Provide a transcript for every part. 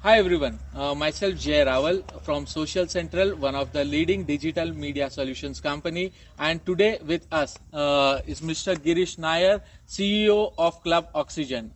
Hi everyone, myself Jay Rawal from Social Central, one of the leading digital media solutions company, and today with us is Mr. Girish Nair, CEO of Club Oxygen.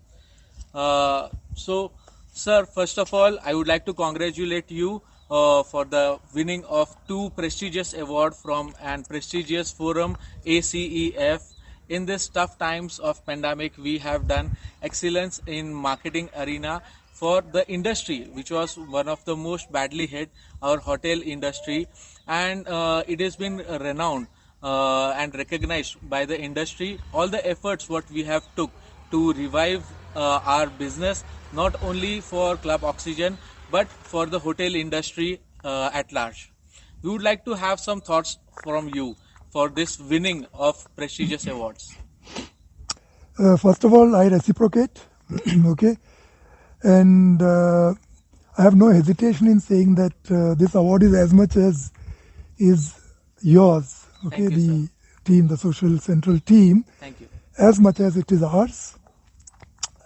So, sir, first of all, I would like to congratulate you for the winning of two prestigious awards from an prestigious forum, ACEF. In these tough times of pandemic, we have done excellence in marketing arena for the industry, which was one of the most badly hit, our hotel industry, and it has been renowned and recognized by the industry. All the efforts what we have took to revive our business, not only for Club Oxygen but for the hotel industry at large. We would like to have some thoughts from you for this winning of prestigious awards. First of all, I reciprocate, okay, and I have no hesitation in saying that this award is as much as is yours, okay, Thank you, the team, the Social Central team, Thank you. as much as it is ours.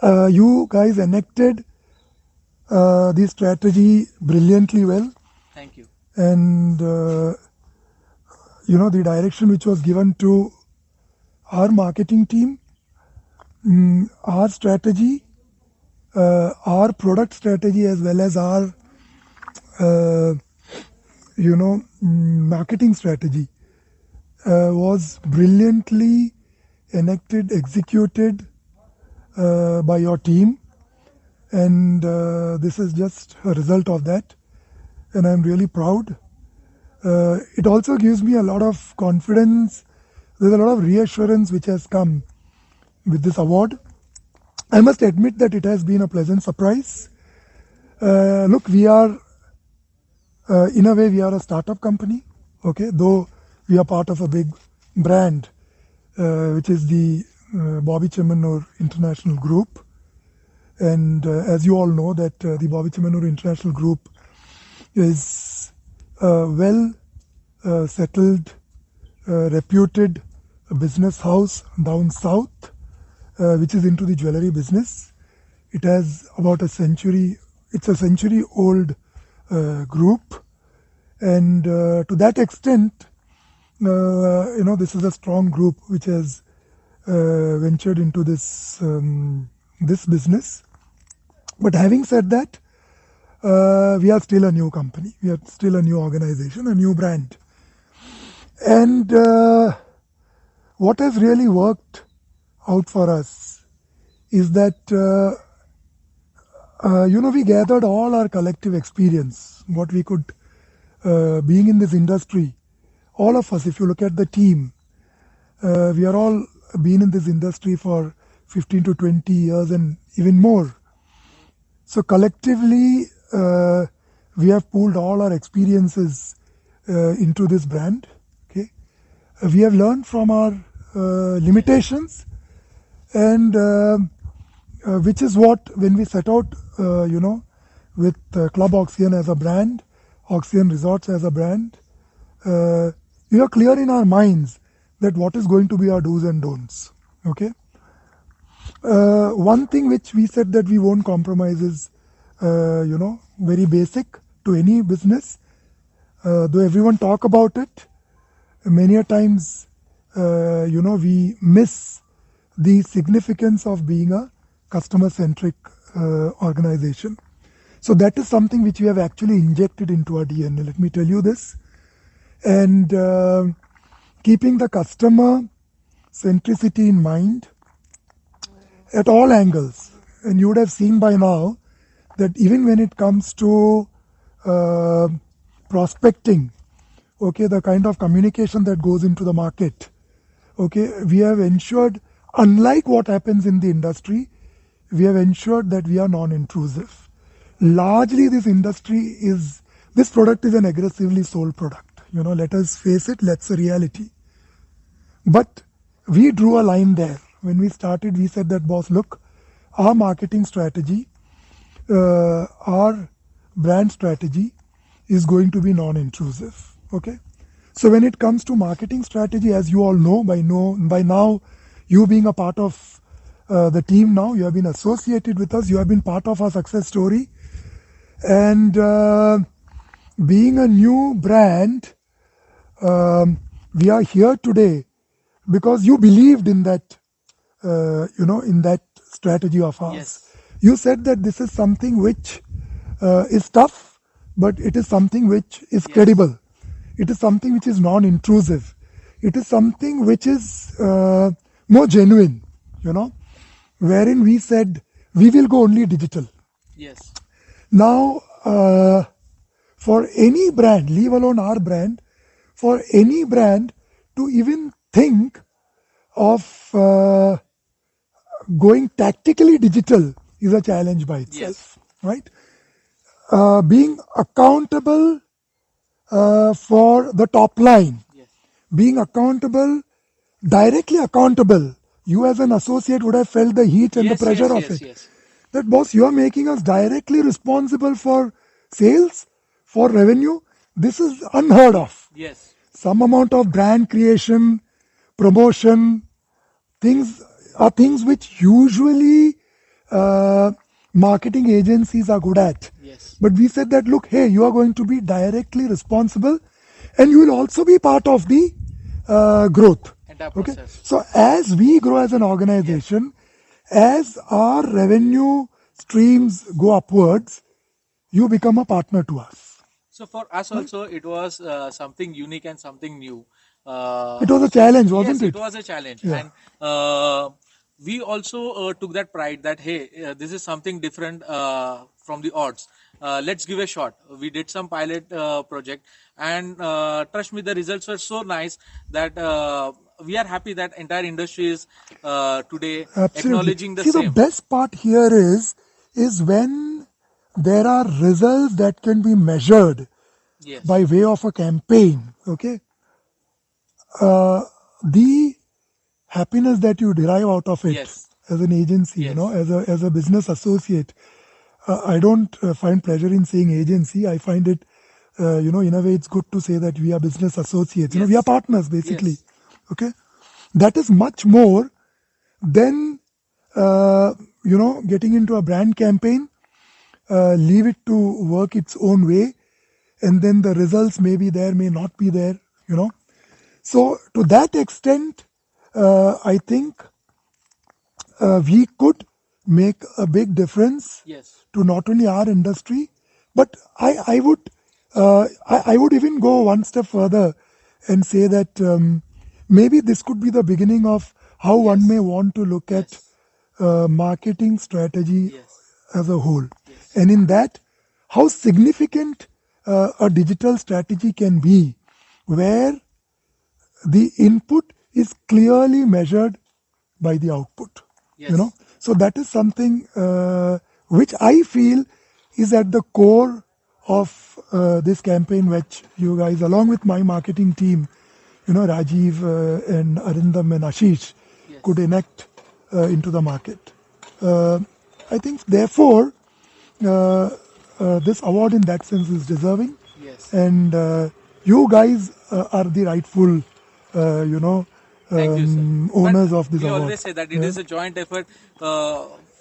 You guys enacted the strategy brilliantly well, Thank you. and the direction which was given to our marketing team, our strategy, our product strategy, as well as our marketing strategy was brilliantly enacted, executed by your team, and this is just a result of that, and I'm really proud. It also gives me a lot of confidence. There's a lot of reassurance which has come with this award. I must admit that it has been a pleasant surprise. Look, we are, in a way, we are a startup company, okay, though we are part of a big brand, which is the Bobby Chemanur International Group. And as you all know, that the Bobby Chemanur International Group is a well settled, reputed business house down south, which is into the jewelry business. It has about a century, it's a century old group, and to that extent, this is a strong group which has ventured into this business. But having said that, we are still a new company, we are still a new organization, a new brand, and what has really worked out for us is that we gathered all our collective experience, what we could, being in this industry, all of us, if you look at the team, we are all been in this industry for 15 to 20 years and even more. So collectively, we have pooled all our experiences into this brand. Okay, we have learned from our limitations, and which is what, when we set out, with Club Oxygen as a brand, Oxygen Resorts as a brand, we are clear in our minds that what is going to be our do's and don'ts. Okay. One thing which we said that we won't compromise is, very basic to any business. Though everyone talk about it, many a times, we miss the significance of being a customer-centric organization. So that is something which we have actually injected into our DNA. Let me tell you this. And keeping the customer centricity in mind at all angles. And you would have seen by now that even when it comes to prospecting, okay, the kind of communication that goes into the market, okay, we have ensured, unlike what happens in the industry, we have ensured that we are non-intrusive. Largely this product is an aggressively sold product. Let us face it, that's a reality. But we drew a line there. When we started, we said that, boss, look, our marketing strategy, our brand strategy is going to be non-intrusive. Okay. So when it comes to marketing strategy, as you all know by now, you being a part of the team now, you have been associated with us, you have been part of our success story. And being a new brand, we are here today because you believed in that, in that strategy of ours. Yes. You said that this is something which is tough, but it is something which is Yes. credible. It is something which is non-intrusive. It is something which is more genuine, wherein we said we will go only digital. Yes. Now, for any brand, leave alone our brand, for any brand to even think of going tactically digital is a challenge by itself, right? Being accountable for the top line, Yes. being accountable, directly accountable. You as an associate would have felt the heat and the Yes. pressure Yes. of Yes. it. Yes. That boss, you are making us directly responsible for sales, for revenue. This is unheard of. Yes. Some amount of brand creation, promotion, things are things which usually marketing agencies are good at. Yes. But we said that, look, hey, you are going to be directly responsible and you will also be part of the growth. Entire Okay. process. So as we grow as an organization, as our revenue streams go upwards, you become a partner to us. So for us also, it was something unique and something new. It was a So challenge, yes, wasn't it it? was a challenge, Yeah. and we also took that pride that hey, this is something different from the odds. Let's give a shot. We did some pilot project, and trust me, the results were so nice that we are happy that entire industry is today Absolutely. acknowledging the See, the same. best part here is when there are results that can be measured Yes. by way of a campaign. Okay, the happiness that you derive out of it Yes. as an agency, Yes. as a business associate. I don't find pleasure in saying agency. I find it, in a way, it's good to say that we are business associates. We are Yes. partners basically. Yes. Okay, that is much more than getting into a brand campaign. Leave it to work its own way, and then the results may be there, may not be there. So to that extent, I think we could make a big difference Yes. to not only our industry, but I would I would even go one step further and say that maybe this could be the beginning of how one may want to look at Yes. marketing strategy Yes. as a whole, Yes. and in that, how significant a digital strategy can be, where the input is clearly measured by the output. Yes. So that is something which I feel is at the core of this campaign, which you guys, along with my marketing team, Rajiv and Arindam and Ashish, Yes. could enact into the market. I think, therefore, this award in that sense is deserving, Yes. and you guys are the rightful, Thank you, sir. owners But of this we award. always say that it Yeah. is a joint effort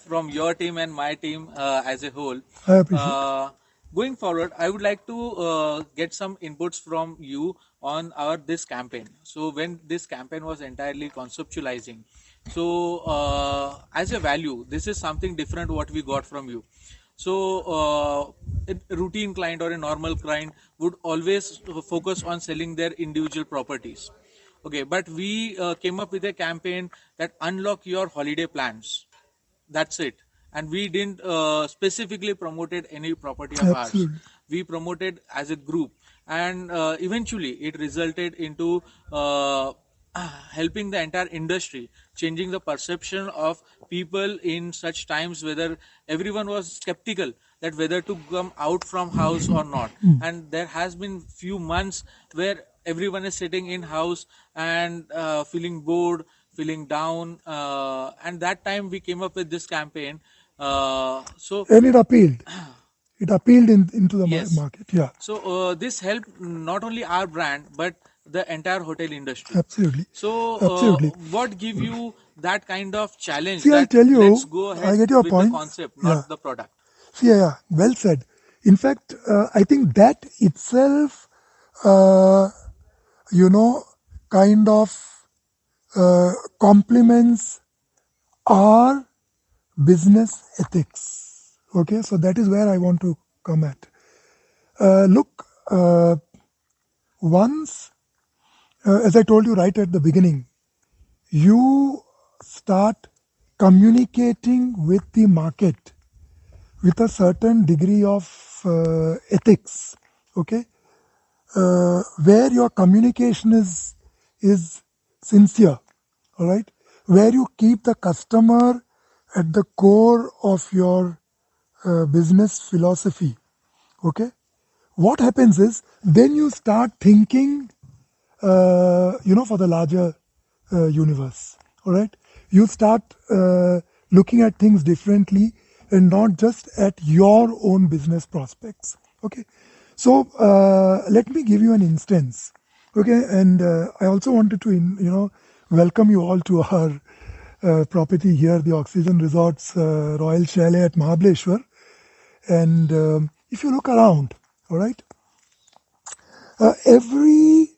from your team and my team as a whole. I appreciate. Going forward, I would like to get some inputs from you on our this campaign. So when this campaign was entirely conceptualizing, so as a value, this is something different what we got from you. So a routine client or a normal client would always focus on selling their individual properties. Okay, but we came up with a campaign that unlock your holiday plans. That's it. And we didn't specifically promoted any property of ours. Absolutely. We promoted as a group, and eventually it resulted into helping the entire industry, changing the perception of people in such times whether everyone was skeptical that whether to come out from house or not. And there has been few months where everyone is sitting in house and feeling bored, feeling down, and that time we came up with this campaign. So And it appealed. It appealed into the yes, market. Yeah, so this helped not only our brand but the entire hotel industry. absolutely. So Absolutely. what give you that kind of challenge See, I'll that tell you, let's go I ahead get your with the point. concept, Yeah. not the product? See, yeah, well said. In fact, I think that itself, uh, kind of complements our business ethics. Okay, so that is where I want to come at. Look, once, as I told you right at the beginning, you start communicating with the market with a certain degree of ethics, okay, where your communication is sincere, all right, where you keep the customer at the core of your business philosophy, okay. What happens is then you start thinking, for the larger universe. All right, you start looking at things differently and not just at your own business prospects. Okay, so let me give you an instance. Okay, and I also wanted to, welcome you all to our property here, the Oxygen Resorts Royal Chalet at Mahabaleshwar. And if you look around, all right, every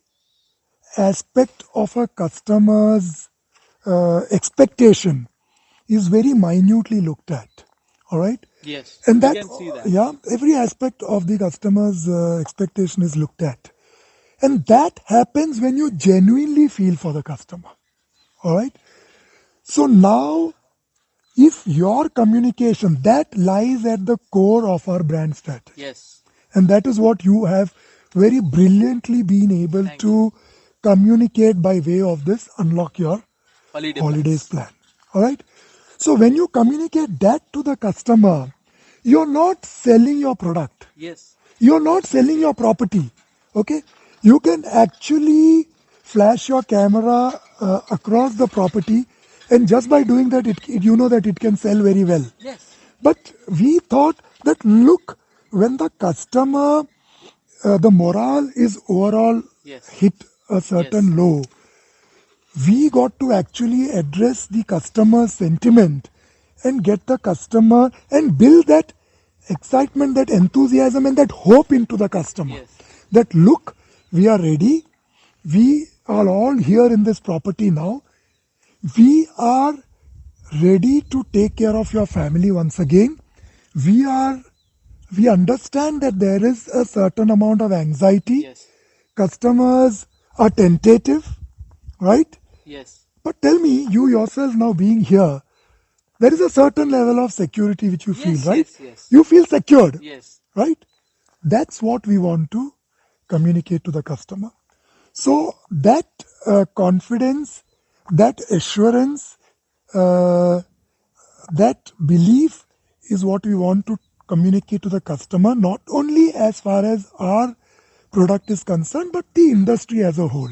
aspect of a customer's expectation is very minutely looked at. All right, Yes, and we that, can see that. yeah, every aspect of the customer's expectation is looked at, and that happens when you genuinely feel for the customer. All right, so now if your communication, that lies at the core of our brand strategy. Yes. And that is what you have very brilliantly been able Thank to communicate by way of this Unlock Your Holiday Holidays plans. plan. All right. So when you communicate that to the customer, you're not selling your product. Yes. You're not selling your property. Okay. You can actually flash your camera across the property, and just by doing that, you know that it can sell very well. Yes. But we thought that, look, when the customer, the morale is overall Yes. hit a certain Yes. low, we got to actually address the customer's sentiment and get the customer and build that excitement, that enthusiasm, and that hope into the customer. Yes. That, look, we are ready. We are all here in this property now. We are ready to take care of your family once again. We understand that there is a certain amount of anxiety. Yes. Customers are tentative, right? Yes. But tell me, you yourself now being here, there is a certain level of security which you feel, Yes. right? Yes. Yes. You feel secured, Yes. right? That's what we want to communicate to the customer. So that confidence, that assurance, uh, that belief is what we want to communicate to the customer, not only as far as our product is concerned, but the industry as a whole.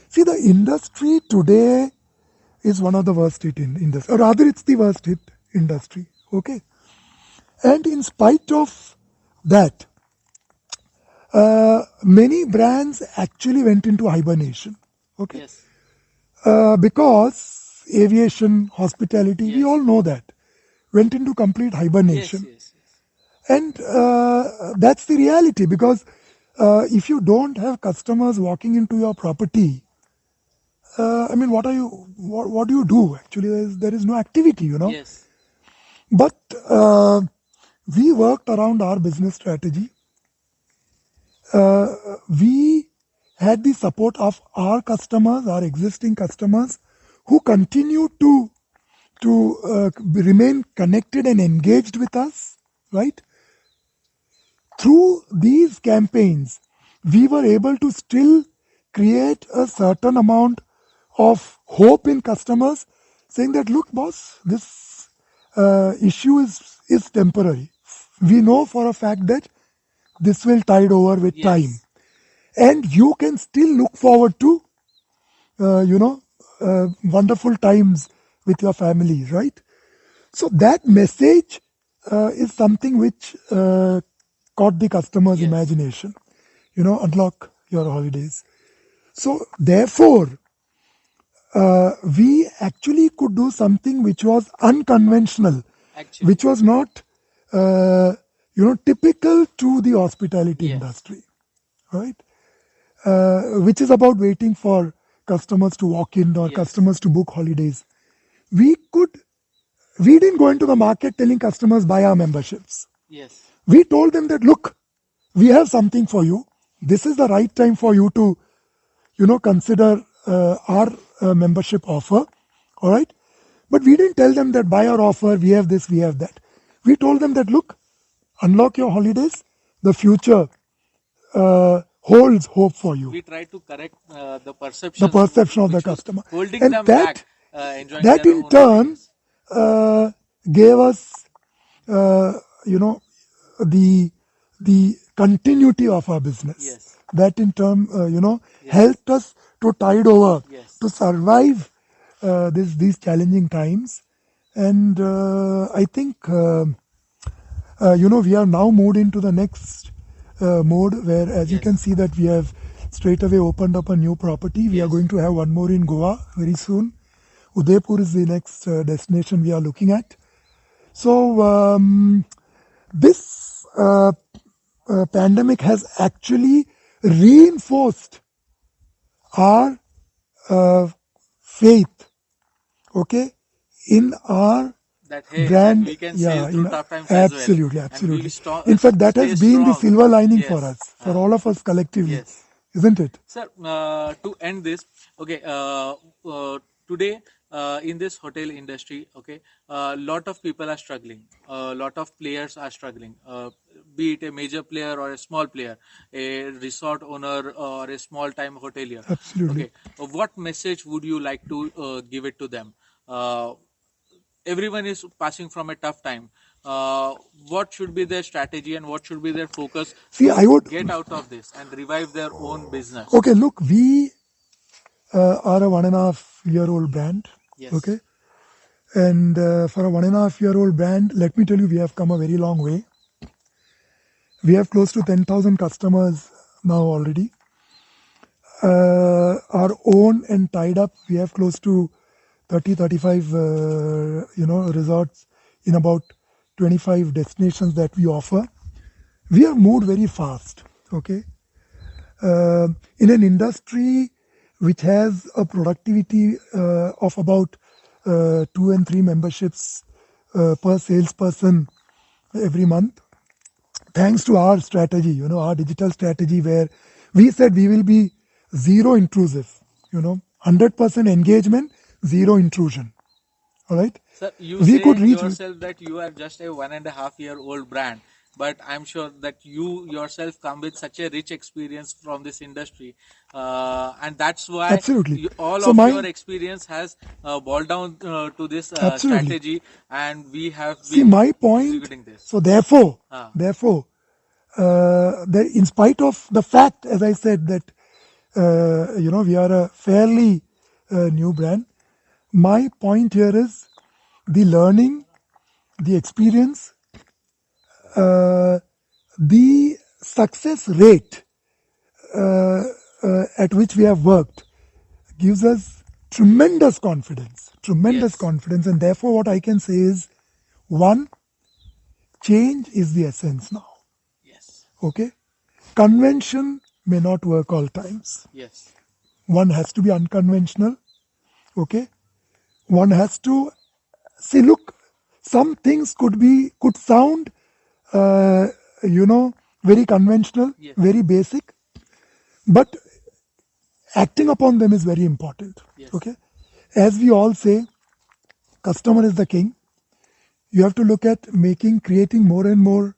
See, the industry today is one of the worst hit in industry, or rather, it's the worst hit industry. Okay, and in spite of that, many brands actually went into hibernation. Okay, Yes. because aviation, hospitality, we Yes. all know that, went into complete Yes. hibernation. Yes. And that's the reality, because if you don't have customers walking into your property, I mean, what do you do? Actually, there is no activity. Yes. But we worked around our business strategy. We had the support of our customers, our existing customers, who continue to remain connected and engaged with us, right? Through these campaigns, we were able to still create a certain amount of hope in customers, saying that, look, boss, this issue is temporary. We know for a fact that this will tide over with time, Yes. and you can still look forward to wonderful times with your families, right? So that message is something which caught the customer's Yes. imagination. Unlock your holidays. So therefore, we actually could do something which was unconventional, Actually. which was not, typical to the hospitality Yes. industry, right? Which is about waiting for customers to walk in or Yes. customers to book holidays. We didn't go into the market telling customers buy our memberships. Yes. We told them that, look, we have something for you. This is the right time for you to, consider our membership offer. All right. But we didn't tell them that buy our offer, we have this, we have that. We told them that, look, unlock your holidays. The future holds hope for you. We try to correct the The perception perception of the which was customer. holding And them that, back, enjoying that their in own turn holidays. gave us, the continuity of our business. Yes. That in turn, Yes. helped us to tide over, Yes. to survive these challenging times. And I think, we are now moved into the next mode where, as you Yes. can see, that we have straight away opened up a new property. We are Yes. going to have one more in Goa very soon. Udaipur is the next destination we are looking at. So this pandemic has actually reinforced our faith, okay, in our That hey, brand. that we can Yeah, sail through tough times absolutely, as well. And absolutely. we'll In fact, that stay has been the strong. silver lining Yes. for us, for all of us collectively, Yes. isn't it? Sir, to end this, okay, today in this hotel industry, okay, a lot of people are struggling. A lot of players are struggling. Be it a major player or a small player, a resort owner or a small-time hotelier. Absolutely. Okay, what message would you like to give it to them? Everyone is passing from a tough time. What should be their strategy and what should be their focus See, to I would. get out of this and revive their own business? Okay, look, we are a 1.5-year-old brand. Yes. Okay. And for a 1.5-year-old brand, let me tell you, we have come a very long way. We have close to 10,000 customers now already. Our own and tied up, we have close to 35 resorts in about 25 destinations that we offer. We have moved very fast, okay? In an industry which has a productivity of about 2 and 3 memberships per salesperson every month, thanks to our strategy, our digital strategy, where we said we will be zero intrusive, 100% engagement, zero intrusion. All right. Sir, you We say could reach. yourself that you are just a 1.5-year-old brand, but I'm sure that you yourself come with such a rich experience from this industry, and that's why Absolutely. all So of my- your experience has boiled down to this Absolutely. strategy, and we have See, been my point. executing this. So therefore, Ah. in spite of the fact, as I said, that we are a fairly new brand, my point here is the learning, the experience, the success rate at which we have worked gives us tremendous confidence, Yes. and therefore what I can say is, one, change is the essence now. Yes. Okay, convention may not work all times. Yes. One has to be unconventional. Okay, one has to see. Look, some things could sound, very conventional, Yes. very basic, but acting upon them is very important. Yes. Okay, as we all say, customer is the king. You have to look at creating more and more.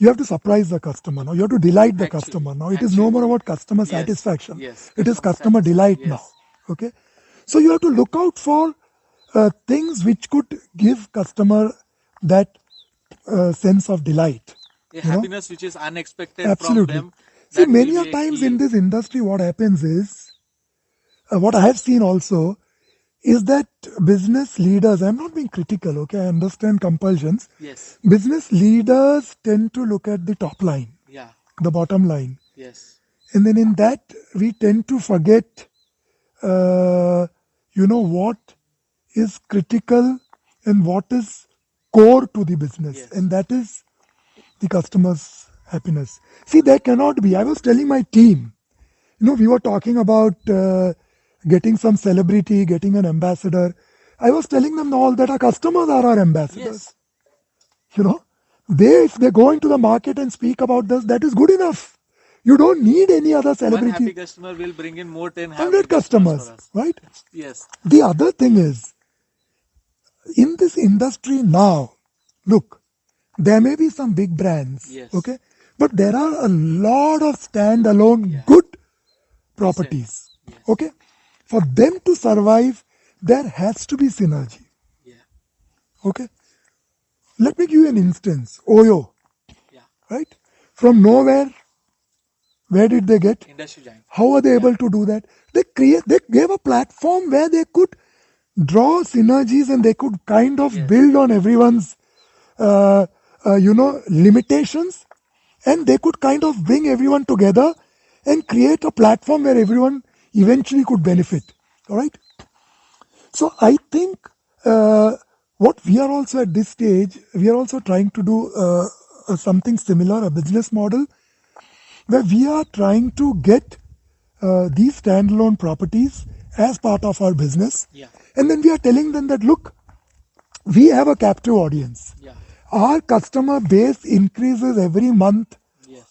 You have to surprise the customer now. You have to delight the Actually, customer now. It is no more about customer Yes, satisfaction. yes, It is customer customer delight satisfaction, now. Okay, so you have to look out for things which could give customer that sense of delight. A happiness which is unexpected Absolutely. from them. See, that will many be a a times key. in this industry, what happens is, what I have seen also, is that business leaders, I'm not being critical, okay, I understand compulsions. Yes. Business leaders tend to look at the top line, Yeah. the bottom line. Yes. And then in that, we tend to forget, what is critical and what is core to the business, Yes. and that is the customer's happiness. See, there cannot be. I was telling my team, we were talking about getting some celebrity, getting an ambassador. I was telling them all that our customers are our ambassadors. Yes. You know, if they go into the market and speak about this, that is good enough. You don't need any other One celebrity. happy customer will bring in more 10 happy 100 customers for customers, us. right? Yes. The other thing is, in this industry now, look, there may be some big brands, Yes. okay, but there are a lot of standalone Yeah. good properties, Yes. okay. For them to survive, there has to be synergy, Yeah. okay. Let me give you an instance. Oyo, Yeah. right? From nowhere, where did they get? Industry giant. How are they able to do that? They gave a platform where they could draw synergies and they could kind of Yes. build on everyone's, limitations, and they could kind of bring everyone together and create a platform where everyone eventually could benefit. All right. So I think what we are also at this stage, we are also trying to do something similar, a business model where we are trying to get these standalone properties as part of our business. Yeah. And then we are telling them that, look, we have a captive audience. Yeah. Our customer base increases every month, Yes.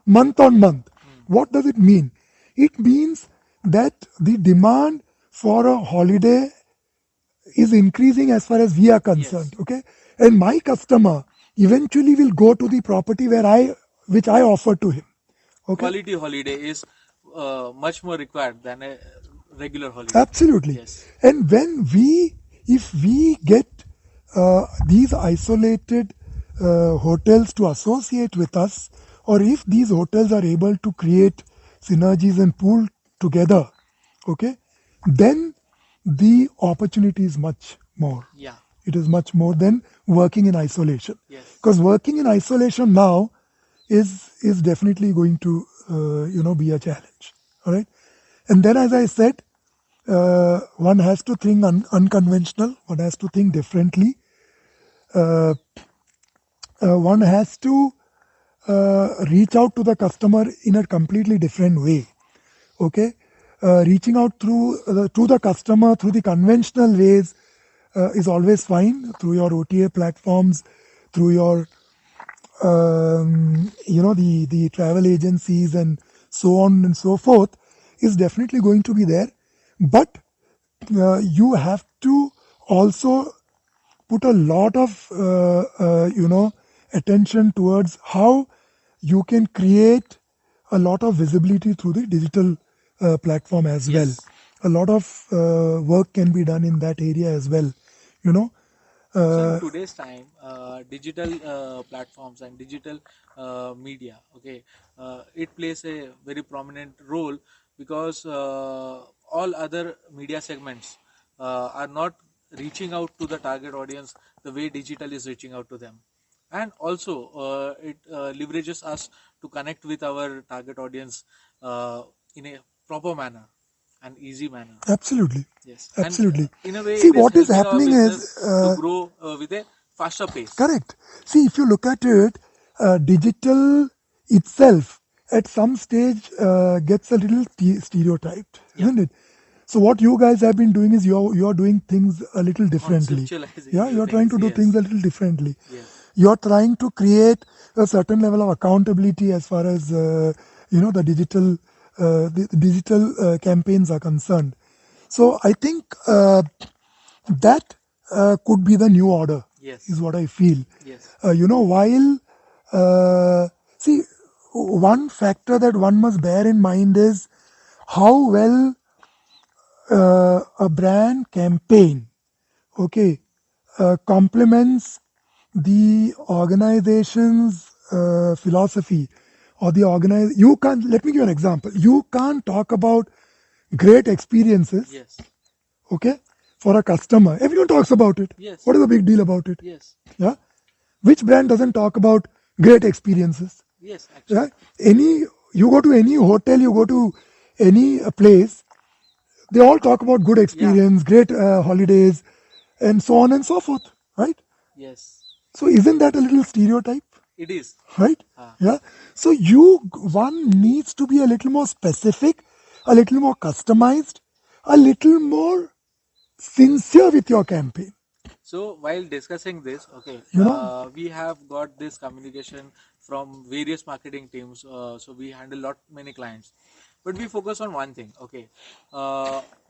month on month. What does it mean? It means that the demand for a holiday is increasing as far as we are concerned. Okay. And my customer eventually will go to the property which I offer to him. Okay. Quality holiday is much more required than a regular holiday. Absolutely. Yes. And if we get these isolated hotels to associate with us, or if these hotels are able to create synergies and pool together, okay, then the opportunity is much more. Yeah. It is much more than working in isolation. Yes. Because working in isolation now is definitely going to be a challenge. All right. And then, as I said, one has to think unconventional. One has to think differently. One has to reach out to the customer in a completely different way. Okay, reaching out to the customer through the conventional ways is always fine. Through your OTA platforms, through your the travel agencies and so on and so forth, is definitely going to be there. But you have to also put a lot of attention towards how you can create a lot of visibility through the digital platform as Yes. well. A lot of work can be done in that area as well. So in today's time, digital platforms and digital media, okay, it plays a very prominent role because all other media segments are not reaching out to the target audience the way digital is reaching out to them. And also, it leverages us to connect with our target audience in a proper manner and easy manner. Absolutely. Yes. Absolutely. And in a way, See, it is what is helping our happening business is to grow with a faster pace. correct. See, if you look at it, digital itself at some stage gets a little stereotyped, isn't it? So what you guys have been doing is you're doing things a little differently. Conceptualizing Yeah, new you're trying to things, do yes. things a little differently. Yes. You're trying to create a certain level of accountability as far as the digital campaigns are concerned. So I think that could be the new order. Yes. Is what I feel. Yes. While see, one factor that one must bear in mind is how well a brand campaign, okay, complements the organization's philosophy or the organize. You can't. Let me give you an example. You can't talk about great experiences, Yes. okay, for a customer. Everyone talks about it. Yes. What is the big deal about it? Yes. Yeah. Which brand doesn't talk about great experiences? Yes. Actually. Yeah. You go to any hotel, you go to any place, they all talk about good experience, great holidays, and so on and so forth, right? Yes, So isn't that a little stereotype? it is. Right? Ah. Yeah. So one needs to be a little more specific, a little more customized, a little more sincere with your campaign. So while discussing this, okay, You know, we have got this communication from various marketing teams. So we handle lot many clients, but we focus on one thing. Okay,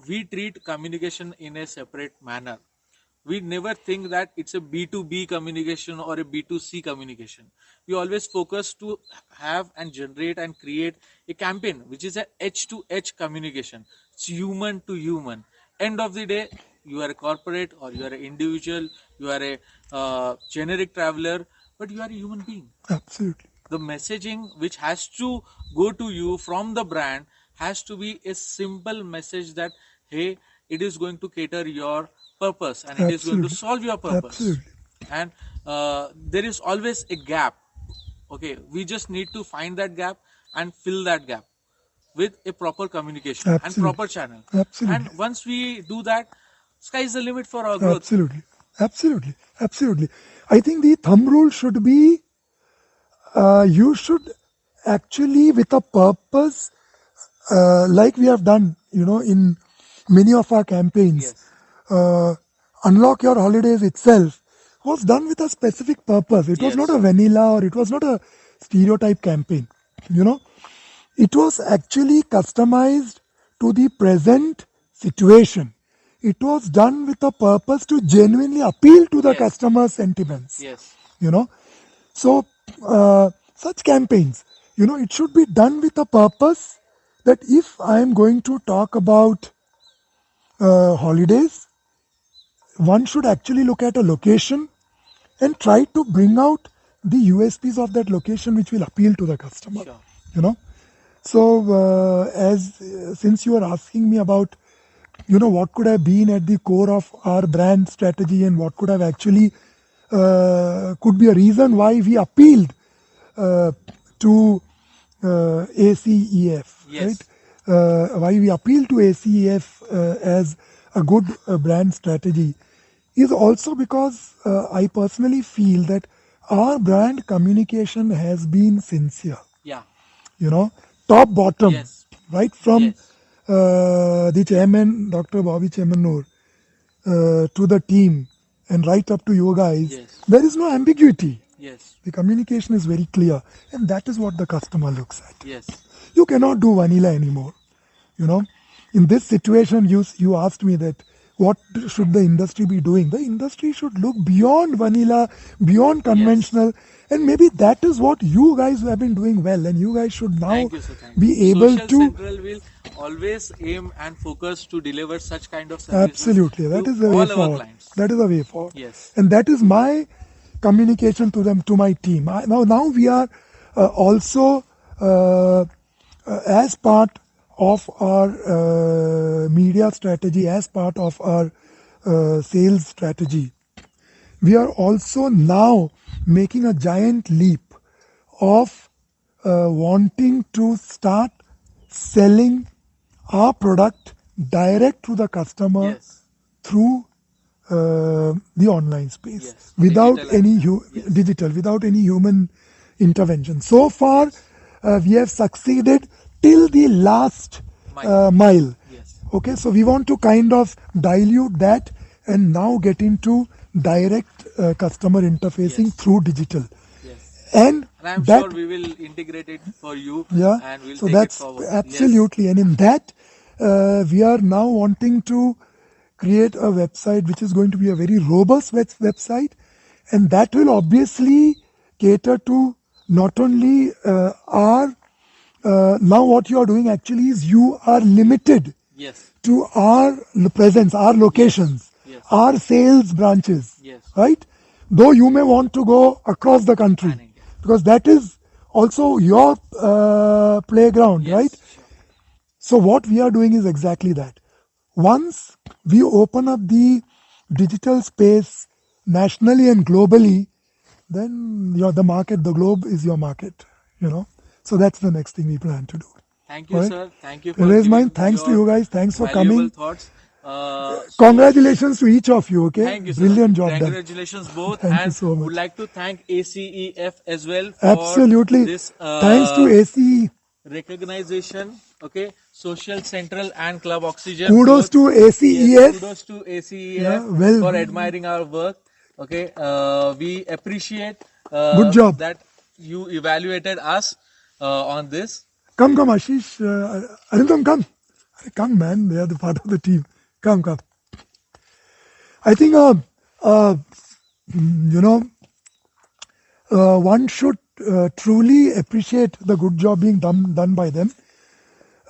we treat communication in a separate manner. We never think that it's a B2B communication or a B2C communication. We always focus to have and generate and create a campaign which is a H to H communication. It's human to human. End of the day, you are a corporate or you are an individual, you are a generic traveler, but you are a human being. absolutely. The messaging which has to go to you from the brand has to be a simple message that hey, it is going to cater your purpose and it is going to Absolutely. solve your purpose. Absolutely. And there is always a gap. Okay, we just need to find that gap and fill that gap with a proper communication and Absolutely. proper channel. Absolutely. And once we do that, sky is the limit for our growth. Absolutely. Absolutely. Absolutely. I think the thumb rule should be you should actually, with a purpose, like we have done, in many of our campaigns, Yes. Unlock Your Holidays itself was done with a specific purpose. It was Yes. not a vanilla or it was not a stereotype campaign. It was actually customized to the present situation. It was done with a purpose to genuinely appeal to the Yes. customer sentiments. Yes. So, such campaigns, it should be done with a purpose that if I am going to talk about holidays, one should actually look at a location and try to bring out the USPs of that location which will appeal to the customer. Sure. You know. So, since you are asking me about, what could have been at the core of our brand strategy and what could have actually could be a reason why we appealed to ACEF, Yes. right? Why we appeal to ACEF as a good brand strategy is also because I personally feel that our brand communication has been sincere. Yeah. Top bottom, Yes. right from Yes. the chairman, Dr. Bobby Chemanur, to the team, and right up to you guys. Yes. There is no ambiguity. Yes. The communication is very clear, and that is what the customer looks at. Yes. You cannot do vanilla anymore. In this situation, you asked me that what should the industry be doing? The industry should look beyond vanilla, beyond conventional, and maybe that is what you guys have been doing well, and you guys should now Thank you, sir. Thank you. be able Social to. Central will always aim and focus to deliver such kind of services Absolutely, that to is the way all our forward. clients. That is the way forward. Yes. And that is my communication to them, to my team. Now we are also as part of our media strategy, as part of our sales strategy, we are also now making a giant leap of wanting to start selling our product direct to the customer Yes. through the online space, Yes. without Digital any yes. digital, without any human intervention. So far, we have succeeded till the last mile. Yes. Okay, so we want to kind of dilute that and now get into direct customer interfacing Yes. through digital. Yes. And And I'm that, sure we will integrate it for you yeah, and we'll so take that's it forward. absolutely. And in that, we are now wanting to create a website which is going to be a very robust website, and that will obviously cater to not only our now what you are doing actually is you are limited Yes. to our presence, our locations, Yes. our sales branches, Yes. right? Though you may want to go across the country, Pan India. because that is also your playground, Yes. right? Sure. So what we are doing is exactly that. Once we open up the digital space nationally and globally, then the market, the globe is your market, So that's the next thing we plan to do. Thank you, Right. sir. Thank you for Anyways, giving thanks to your you guys. Thanks for valuable coming. thoughts. Congratulations to each of you. Okay, Thank you, sir. brilliant job done. Congratulations both, Thank you and so much. would like to thank ACEF as well for Absolutely. this Thanks to ACE. recognition. Okay, Social Central and Club Oxygen. Kudos both. to ACEF. Yes, kudos to ACEF Yeah, well- for admiring our work. Okay, we appreciate Good job. that you evaluated us on this. Come, Ashish. Arindam, come. Come, man. They are the part of the team. Come. I think, one should truly appreciate the good job being done by them.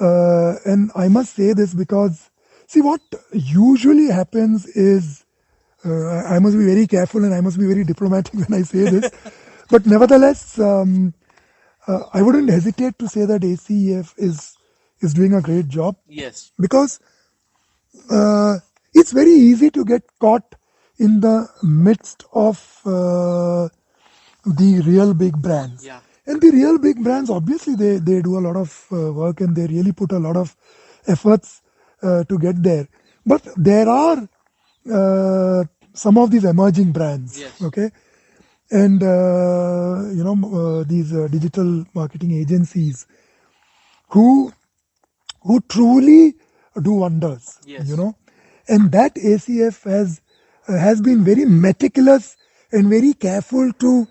And I must say this because, see, what usually happens is, I must be very careful and I must be very diplomatic when I say this. But nevertheless, I wouldn't hesitate to say that ACEF is doing a great job, Yes. because it's very easy to get caught in the midst of the real big brands. Yeah. And the real big brands, obviously, they do a lot of work and they really put a lot of efforts to get there. But there are some of these emerging brands, Yes. okay? And, these digital marketing agencies who truly do wonders, Yes. and that ACF has been very meticulous and very careful to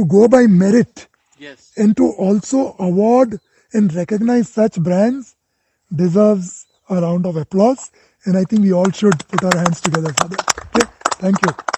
go by merit, Yes. and to also award and recognize such brands deserves a round of applause, and I think we all should put our hands together for that. Okay, thank you.